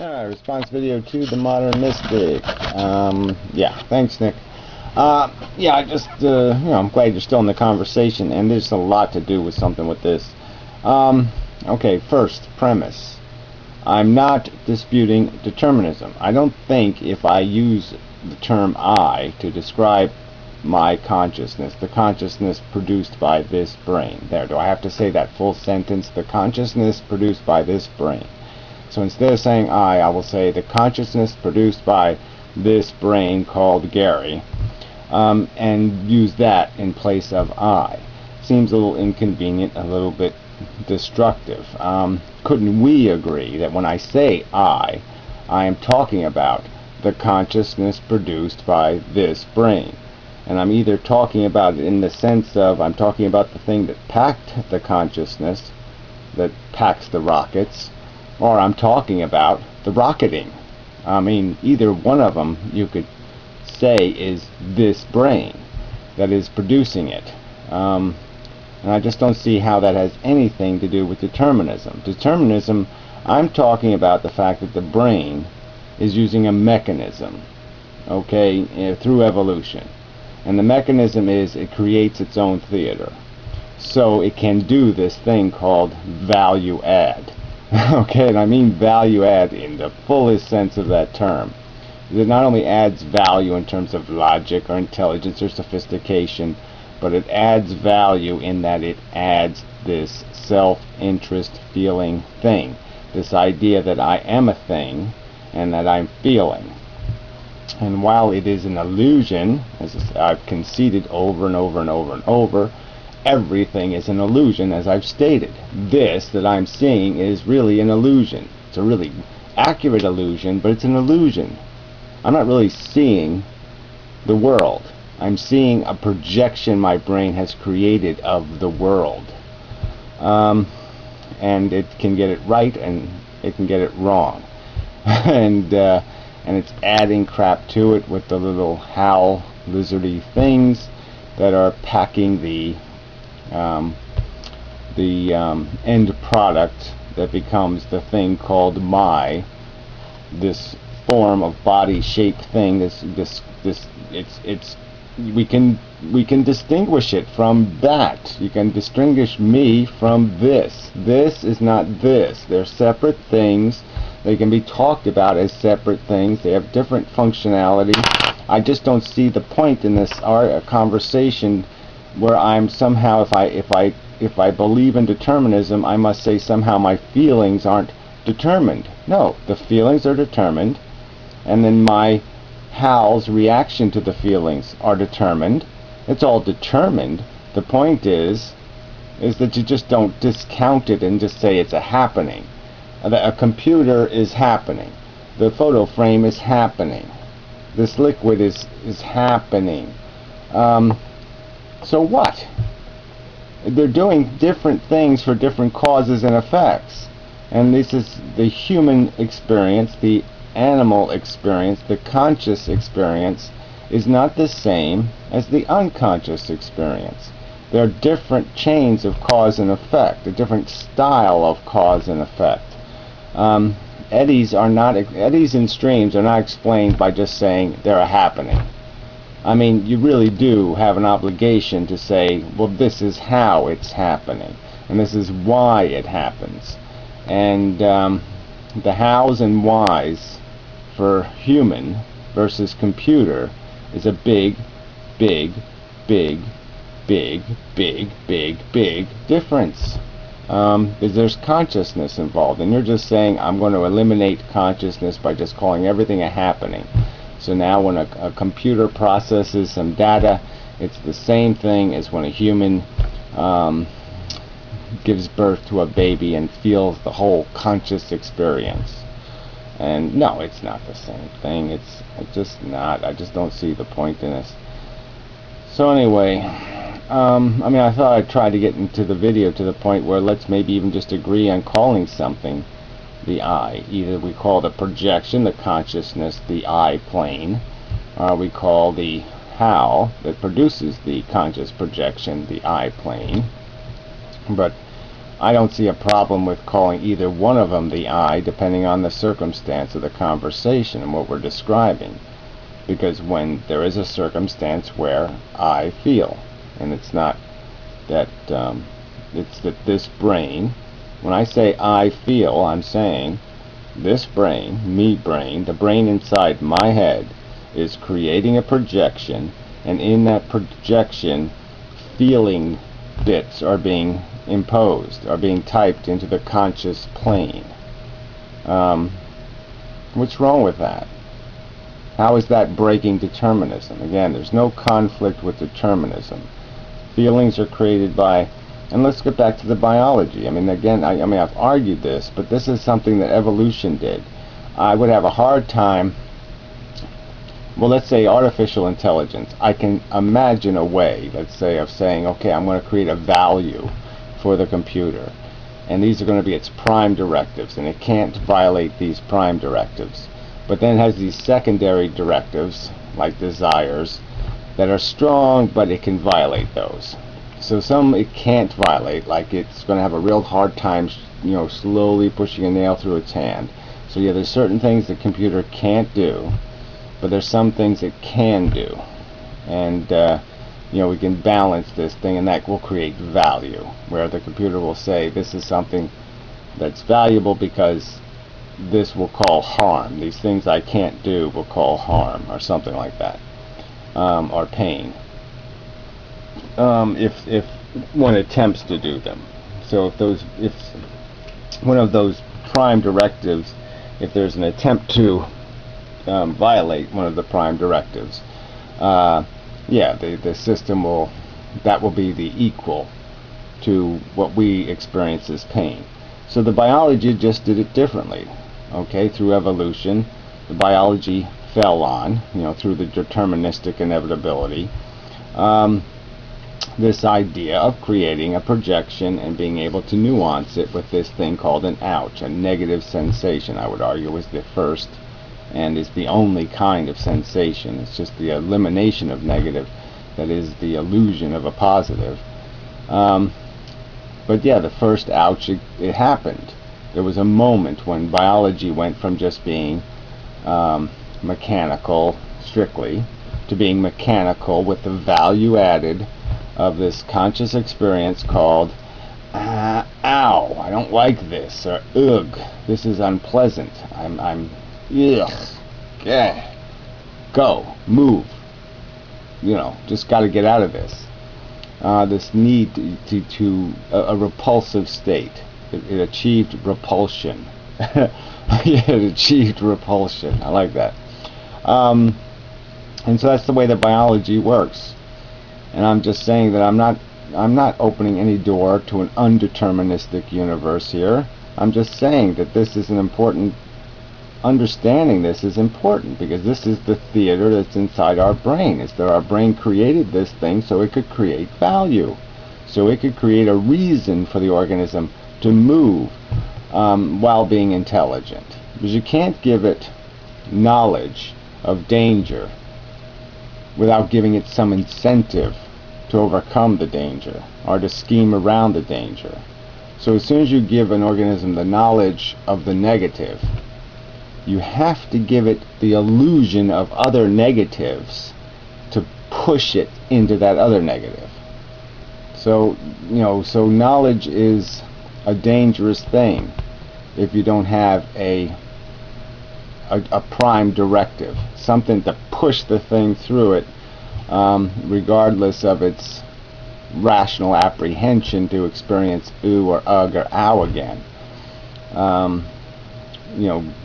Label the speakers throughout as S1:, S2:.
S1: Response video to the Modern Mystic. Yeah, thanks, Nick. Yeah, I'm glad you're still in the conversation, and there's a lot to do with something with this. Okay, first, premise. I'm not disputing determinism. I don't think if I use the term I to describe my consciousness, the consciousness produced by this brain. There, do I have to say that full sentence? The consciousness produced by this brain. So instead of saying I will say the consciousness produced by this brain called Gary, and use that in place of I. Seems a little inconvenient, a little bit destructive. Couldn't we agree that when I say I am talking about the consciousness produced by this brain? And I'm either talking about it in the sense of I'm talking about the thing that packed the consciousness, that packs the rockets, or I'm talking about the rocketing. I mean, either one of them you could say is this brain that is producing it. And I just don't see how that has anything to do with determinism. Determinism, I'm talking about the fact that the brain is using a mechanism, okay, through evolution. And the mechanism is it creates its own theater. So it can do this thing called value add. Okay, and I mean value add in the fullest sense of that term. It not only adds value in terms of logic or intelligence or sophistication, but it adds value in that it adds this self-interest feeling thing. This idea that I am a thing and that I'm feeling. And while it is an illusion, as I've conceded over and over and over and over, everything is an illusion, as I've stated. This that I'm seeing is really an illusion. It's a really accurate illusion, but it's an illusion. I'm not really seeing the world. I'm seeing a projection my brain has created of the world. And it can get it right and it can get it wrong. And it's adding crap to it with the little HAL lizardy things that are packing the end product that becomes the thing called this form of body shaped thing. We can distinguish it from that. You can distinguish me from this. This is not this. They're separate things. They can be talked about as separate things. They have different functionality. I just don't see the point in this conversation where I'm somehow, if I believe in determinism, I must say somehow my feelings aren't determined. No, the feelings are determined, and then my HAL's reaction to the feelings are determined. It's all determined. The point is that you just don't discount it and just say it's a happening. A computer is happening. The photo frame is happening. This liquid is happening. So what? They're doing different things for different causes and effects. And this is the human experience, the animal experience, the conscious experience is not the same as the unconscious experience. There are different chains of cause and effect, a different style of cause and effect. Eddies and streams are not explained by just saying they're a happening. I mean, you really do have an obligation to say, well, this is how it's happening, and this is why it happens. And the hows and whys for human versus computer is a big difference. There's consciousness involved, and you're just saying I'm going to eliminate consciousness by just calling everything a happening. So now when a computer processes some data, it's the same thing as when a human gives birth to a baby and feels the whole conscious experience. And no, it's not the same thing. It's just not. I just don't see the point in this. So anyway, I mean, I thought I'd try to get into the video to the point where let's maybe even just agree on calling something the I. Either we call the projection, the consciousness, the I plane, or we call the HAL that produces the conscious projection the I plane. But I don't see a problem with calling either one of them the I, depending on the circumstance of the conversation and what we're describing. Because when there is a circumstance where I feel, and it's not that, it's that this brain, when I say I feel, I'm saying this brain, me brain, the brain inside my head, is creating a projection, and in that projection, feeling bits are being imposed, are being typed into the conscious plane. What's wrong with that? How is that breaking determinism? Again, there's no conflict with determinism. Feelings are created by, and let's get back to the biology. I mean, again, I've argued this, but this is something that evolution did. I would have a hard time, well, let's say artificial intelligence. I can imagine a way, let's say, of saying, okay, I'm going to create a value for the computer, and these are going to be its prime directives, and it can't violate these prime directives. But then it has these secondary directives, like desires, that are strong, but it can violate those. So some it can't violate, like it's going to have a real hard time, slowly pushing a nail through its hand. So yeah, there's certain things the computer can't do, but there's some things it can do. And we can balance this thing, and that will create value, where the computer will say, this is something that's valuable because this will cause harm. These things I can't do will cause harm, or something like that, or pain. If one attempts to do them. So if one of those prime directives, if there's an attempt to violate one of the prime directives, the system that will be the equal to what we experience as pain. So the biology just did it differently. Okay, through evolution, the biology fell on, through the deterministic inevitability, this idea of creating a projection and being able to nuance it with this thing called an ouch, a negative sensation, I would argue, is the first and is the only kind of sensation. It's just the elimination of negative that is the illusion of a positive. But yeah, the first ouch, it happened. There was a moment when biology went from just being mechanical, strictly, to being mechanical with the value added of this conscious experience called, ow, I don't like this, or ugh, this is unpleasant, I'm ugh, yeah, go, move, just got to get out of this. This need to a repulsive state. It achieved repulsion. It achieved repulsion. I like that. And so that's the way that biology works. And I'm just saying that I'm not opening any door to an undeterministic universe here. I'm just saying that this is an important, understanding this is important, because this is the theater that's inside our brain. It's that our brain created this thing so it could create value, so it could create a reason for the organism to move while being intelligent. Because you can't give it knowledge of danger without giving it some incentive to overcome the danger or to scheme around the danger. So as soon as you give an organism the knowledge of the negative, you have to give it the illusion of other negatives to push it into that other negative. So, so knowledge is a dangerous thing if you don't have a prime directive, something to push the thing through it, regardless of its rational apprehension to experience ooh or ugh or ow again.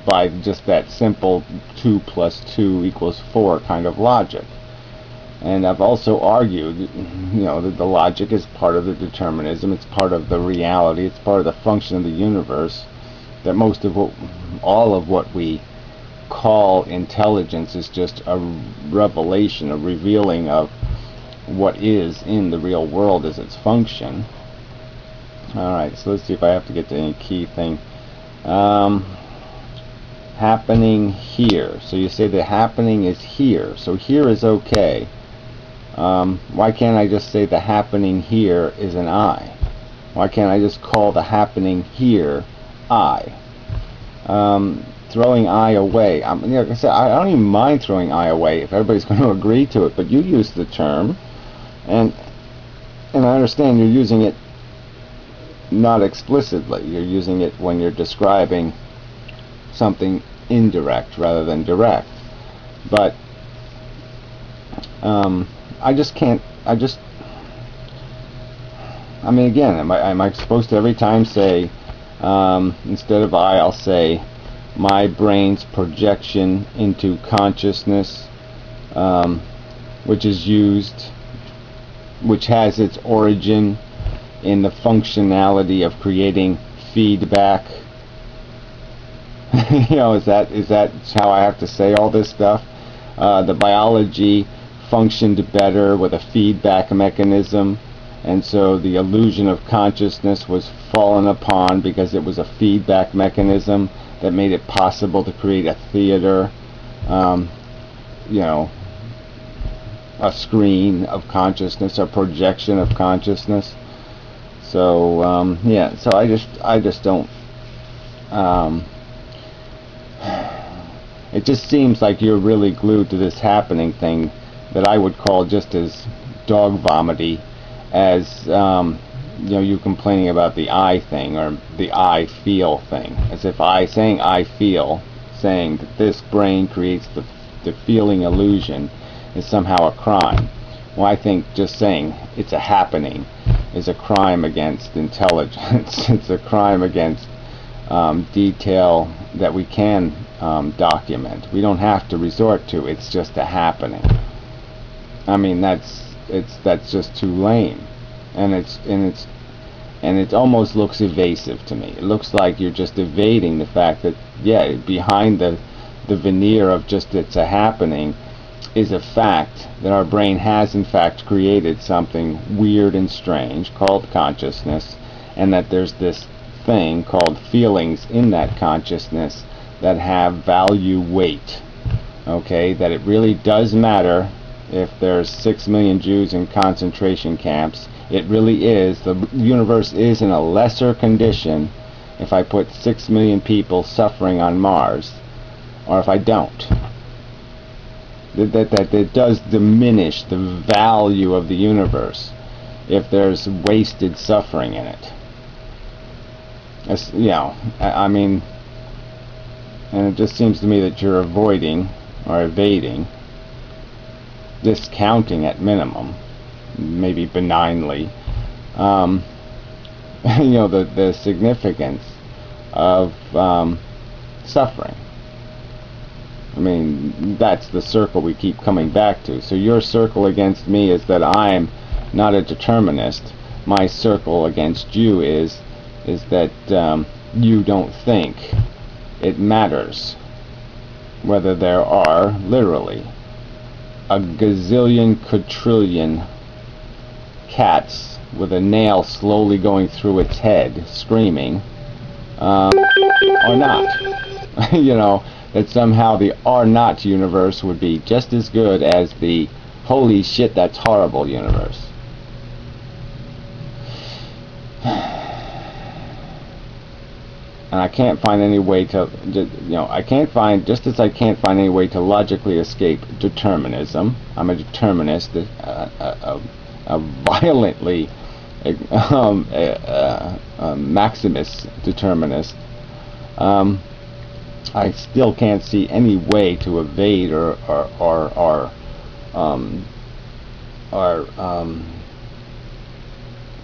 S1: By just that simple 2 + 2 = 4 kind of logic. And I've also argued, that the logic is part of the determinism, it's part of the reality, it's part of the function of the universe, that all of what we call intelligence is just a revelation, a revealing of what is in the real world as its function. Alright, so let's see if I have to get to any key thing. Happening here. So you say the happening is here. So here is okay. Why can't I just say the happening here is an I? Why can't I just call the happening here I? Throwing I away. Like I said, I don't even mind throwing I away if everybody's going to agree to it. But you use the term, and I understand you're using it not explicitly. You're using it when you're describing something indirect rather than direct. But I just can't. I mean, again, am I supposed to every time say, instead of I'll say my brain's projection into consciousness, which has its origin in the functionality of creating feedback. Is that how I have to say all this stuff? The biology functioned better with a feedback mechanism, and so the illusion of consciousness was fallen upon because it was a feedback mechanism that made it possible to create a theater, a screen of consciousness, a projection of consciousness. So so I just don't. It just seems like you're really glued to this happening thing that I would call just as dog vomity as you complaining about the I thing or the I feel thing, as if saying I feel, saying that this brain creates the feeling illusion is somehow a crime. Well, I think just saying it's a happening is a crime against intelligence. It's a crime against detail that we can document. We don't have to resort to it's just a happening. I mean, that's just too lame, and it almost looks evasive to me. It looks like you're just evading the fact that behind the veneer of just it's a happening is a fact that our brain has in fact created something weird and strange called consciousness, and that there's this thing called feelings in that consciousness that have value weight. Okay, that it really does matter if there's 6 million Jews in concentration camps. It really is. The universe is in a lesser condition if I put 6 million people suffering on Mars, or if I don't. That it does diminish the value of the universe if there's wasted suffering in it. I mean, and it just seems to me that you're avoiding or evading, discounting at minimum, maybe benignly, the significance of suffering. I mean, that's the circle we keep coming back to. So your circle against me is that I'm not a determinist. My circle against you is that you don't think it matters whether there are literally a gazillion quadrillion cats with a nail slowly going through its head screaming or not. That somehow the or not universe would be just as good as the holy shit that's horrible universe. And I can't find any way to, just as I can't find any way to logically escape determinism. I'm a determinist, a violently Maximus determinist. I still can't see any way to evade or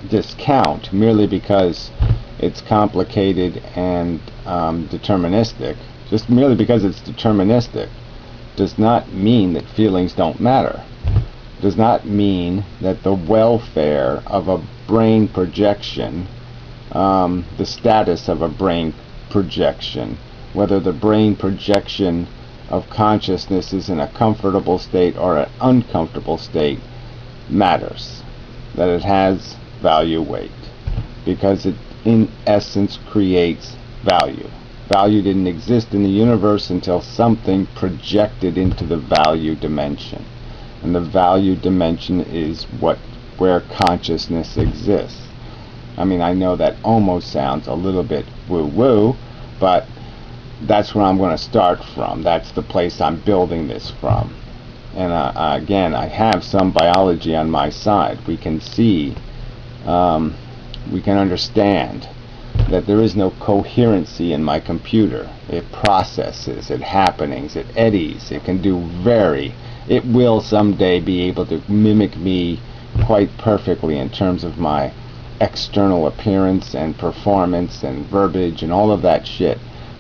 S1: discount merely because it's complicated and deterministic. Just merely because it's deterministic does not mean that feelings don't matter. Does not mean that the welfare of a brain projection, the status of a brain projection, whether the brain projection of consciousness is in a comfortable state or an uncomfortable state, matters. That it has value weight, because it in essence creates value. Value didn't exist in the universe until something projected into the value dimension, and the value dimension is where consciousness exists. I mean, I know that almost sounds a little bit woo-woo, but that's where I'm going to start from. That's the place I'm building this from. And again, I have some biology on my side. We can see, we can understand that there is no coherency in my computer. It processes, it happenings, it eddies, it can do it will someday be able to mimic me quite perfectly in terms of my external appearance and performance and verbiage and all of that shit,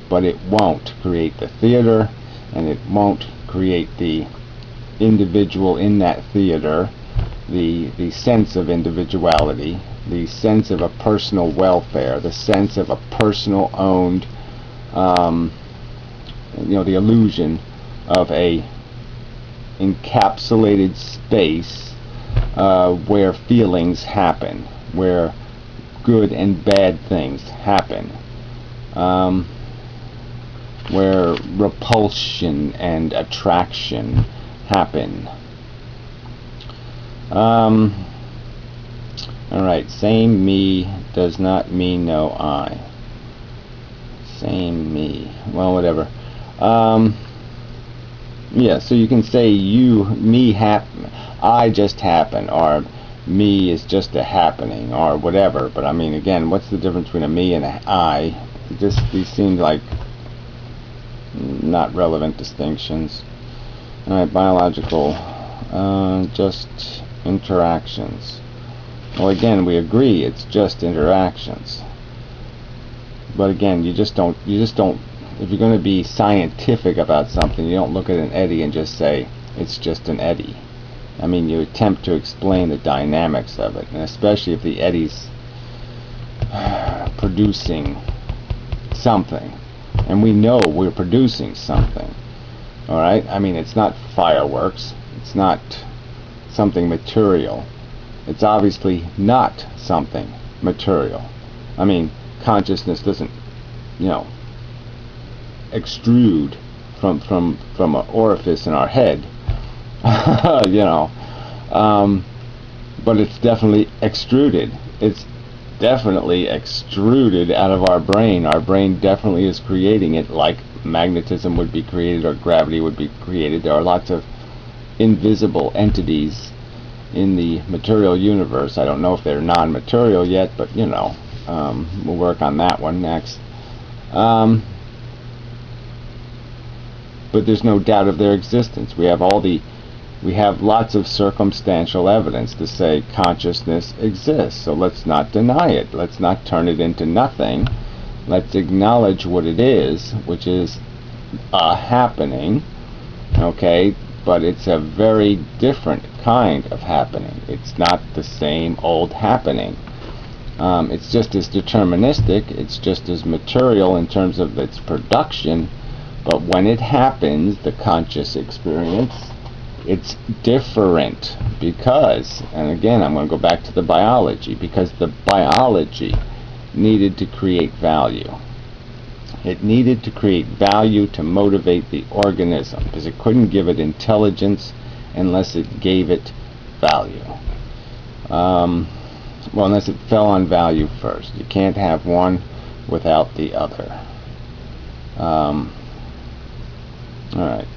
S1: but it won't create the theater, and it won't create the individual in that theater, the sense of individuality, the sense of a personal welfare, the sense of a personal owned, the illusion of a encapsulated space where feelings happen, where good and bad things happen, where repulsion and attraction happen. Alright, same me does not mean no I. Same me. Well, whatever. Yeah, so you can say I just happen, or me is just a happening, or whatever. But I mean, again, what's the difference between a me and an I? These seem like not relevant distinctions. Alright, biological, just interactions. Well, again, we agree it's just interactions. But again, you just don't, if you're going to be scientific about something, you don't look at an eddy and just say, it's just an eddy. I mean, you attempt to explain the dynamics of it, and especially if the eddy's producing something. And we know we're producing something. Alright? I mean, it's not fireworks. It's not something material. It's obviously not something material. I mean, consciousness doesn't, extrude from an orifice in our head. But it's definitely extruded. It's definitely extruded out of our brain. Our brain definitely is creating it, like magnetism would be created or gravity would be created. There are lots of invisible entities in the material universe. I don't know if they're non-material yet, but we'll work on that one next. But there's no doubt of their existence. We have lots of circumstantial evidence to say consciousness exists. So let's not deny it. Let's not turn it into nothing. Let's acknowledge what it is, which is a happening. Okay, but it's a very different kind of happening. It's not the same old happening. It's just as deterministic. It's just as material in terms of its production. But when it happens, the conscious experience, it's different because, and again, I'm going to go back to the biology, because the biology needed to create value. It needed to create value to motivate the organism, because it couldn't give it intelligence unless it gave it value. Well, unless it fell on value first. You can't have one without the other. Alright.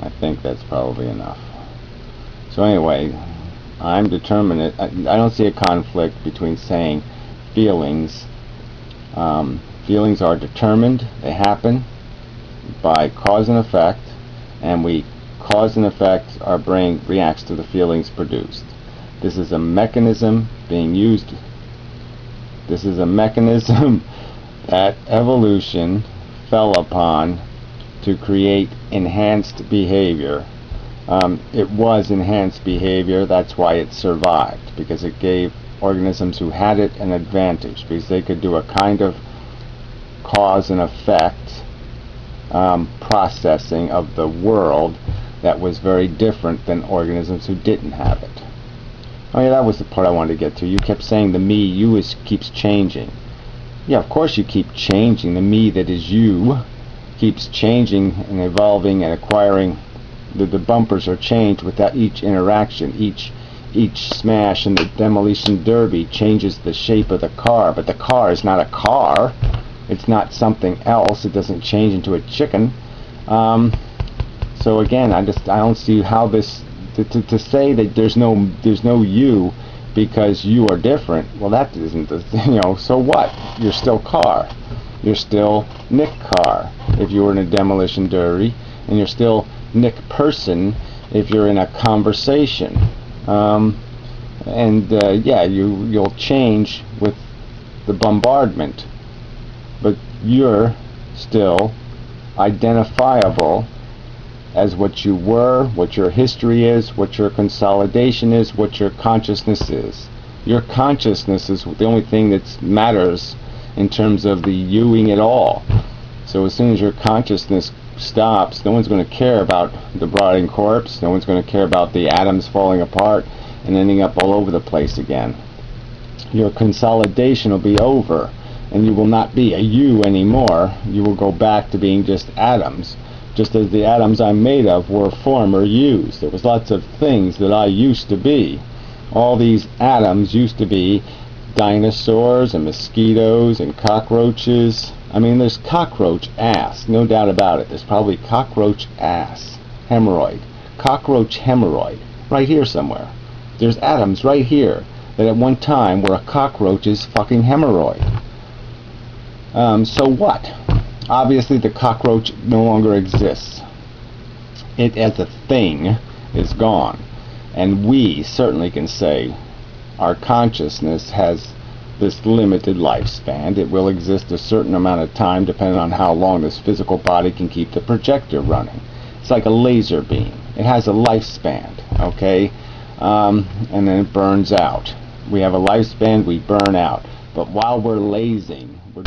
S1: I think that's probably enough. So anyway, I'm determinate. I don't see a conflict between saying feelings. Feelings are determined. They happen by cause and effect, and cause and effect, our brain reacts to the feelings produced. This is a mechanism being used. This is a mechanism that evolution fell upon to create enhanced behavior. It was enhanced behavior. That's why it survived, because it gave organisms who had it an advantage, because they could do a kind of cause and effect processing of the world that was very different than organisms who didn't have it. Oh yeah, that was the part I wanted to get to. You kept saying the me, you keeps changing. Yeah, of course you keep changing. The me that is you keeps changing and evolving and acquiring. The bumpers are changed with that each interaction, each each smash in the demolition derby changes the shape of the car, but the car is not a car. It's not something else. It doesn't change into a chicken. So again, I don't see how this to say that there's no you because you are different. Well, that isn't so what? You're still Carr. You're still Nick Carr if you were in a demolition derby, and you're still Nick Person if you're in a conversation. Yeah, you'll change with the bombardment, but you're still identifiable as what you were, what your history is, what your consolidation is, what your consciousness is. Your consciousness is the only thing that matters in terms of the youing at all. So as soon as your consciousness stops, no one's going to care about the rotting corpse, no one's going to care about the atoms falling apart and ending up all over the place again. Your consolidation will be over, and you will not be a you anymore. You will go back to being just atoms, just as the atoms I'm made of were former yous. There was lots of things that I used to be. All these atoms used to be dinosaurs and mosquitoes and cockroaches. I mean, there's cockroach ass, no doubt about it. There's probably cockroach ass, hemorrhoid, cockroach hemorrhoid, right here somewhere. There's atoms right here that at one time were a cockroach's fucking hemorrhoid. So what? Obviously the cockroach no longer exists. It as a thing is gone. And we certainly can say our consciousness has this limited lifespan. It will exist a certain amount of time depending on how long this physical body can keep the projector running. It's like a laser beam. It has a lifespan, okay? And then it burns out. We have a lifespan, we burn out. But while we're lazing, we're